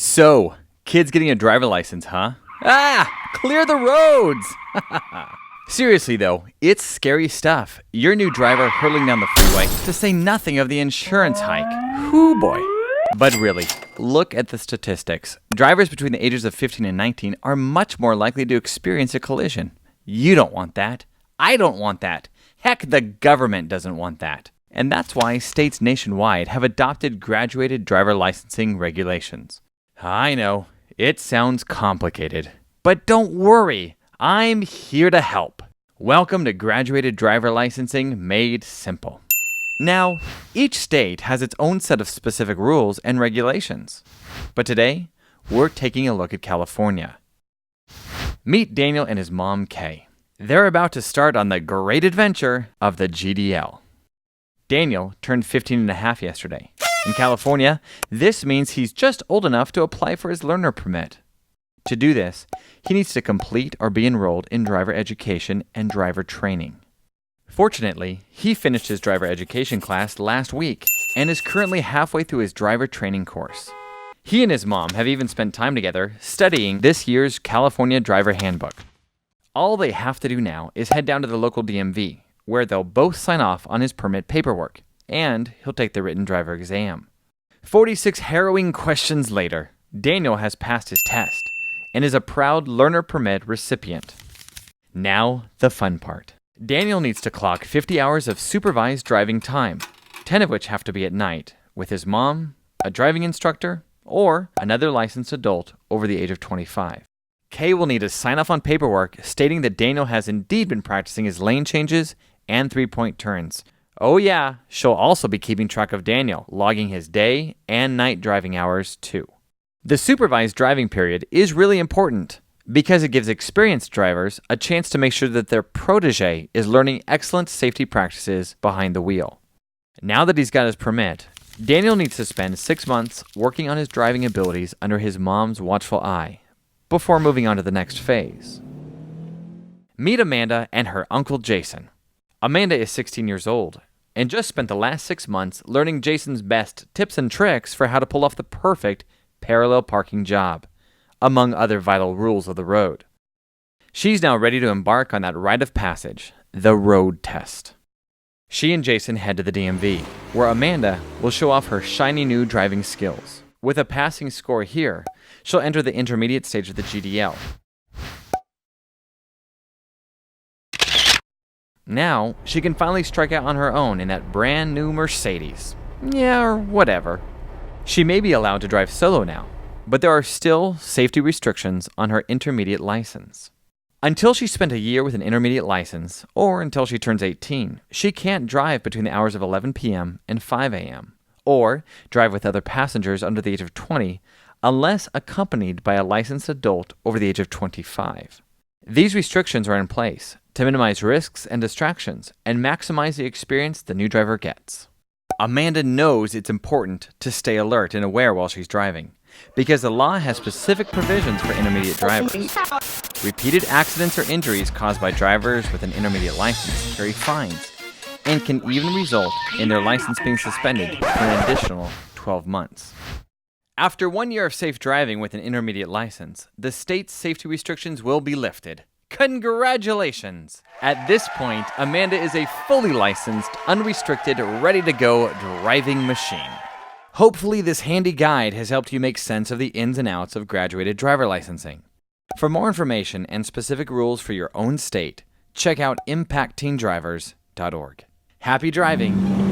So, kids getting a driver license, huh? Clear the roads! Seriously though, it's scary stuff. Your new driver hurtling down the freeway, to say nothing of the insurance hike. Whoo boy. But really, look at the statistics. Drivers between the ages of 15 and 19 are much more likely to experience a collision. You don't want that. I don't want that. Heck, the government doesn't want that. And that's why states nationwide have adopted graduated driver licensing regulations. I know, it sounds complicated. But don't worry, I'm here to help. Welcome to Graduated Driver Licensing Made Simple. Now, each state has its own set of specific rules and regulations. But today, we're taking a look at California. Meet Daniel and his mom, Kay. They're about to start on the great adventure of the GDL. Daniel turned 15 and a half yesterday. In California, this means he's just old enough to apply for his learner permit. To do this, he needs to complete or be enrolled in driver education and driver training. Fortunately, he finished his driver education class last week and is currently halfway through his driver training course. He and his mom have even spent time together studying this year's California Driver Handbook. All they have to do now is head down to the local DMV, where they'll both sign off on his permit paperwork, and he'll take the written driver exam. 46 harrowing questions later, Daniel has passed his test and is a proud learner permit recipient. Now, the fun part. Daniel needs to clock 50 hours of supervised driving time, 10 of which have to be at night, with his mom, a driving instructor, or another licensed adult over the age of 25. Kay will need to sign off on paperwork stating that Daniel has indeed been practicing his lane changes and three-point turns. Oh yeah, she'll also be keeping track of Daniel, logging his day and night driving hours too. The supervised driving period is really important because it gives experienced drivers a chance to make sure that their protege is learning excellent safety practices behind the wheel. Now that he's got his permit, Daniel needs to spend 6 months working on his driving abilities under his mom's watchful eye before moving on to the next phase. Meet Amanda and her uncle Jason. Amanda is 16 years old and just spent the last 6 months learning Jason's best tips and tricks for how to pull off the perfect parallel parking job, among other vital rules of the road. She's now ready to embark on that rite of passage, the road test. She and Jason head to the DMV, where Amanda will show off her shiny new driving skills. With a passing score here, she'll enter the intermediate stage of the GDL. Now, she can finally strike out on her own in that brand new Mercedes. Yeah, or whatever. She may be allowed to drive solo now, but there are still safety restrictions on her intermediate license. Until she's spent a year with an intermediate license, or until she turns 18, she can't drive between the hours of 11 p.m. and 5 a.m., or drive with other passengers under the age of 20 unless accompanied by a licensed adult over the age of 25. These restrictions are in place to minimize risks and distractions and maximize the experience the new driver gets. Amanda knows it's important to stay alert and aware while she's driving, because the law has specific provisions for intermediate drivers. Repeated accidents or injuries caused by drivers with an intermediate license carry fines and can even result in their license being suspended for an additional 12 months. After 1 year of safe driving with an intermediate license, the state's safety restrictions will be lifted. Congratulations! At this point, Amanda is a fully licensed, unrestricted, ready-to-go driving machine. Hopefully this handy guide has helped you make sense of the ins and outs of graduated driver licensing. For more information and specific rules for your own state, check out impactteendrivers.org. Happy driving!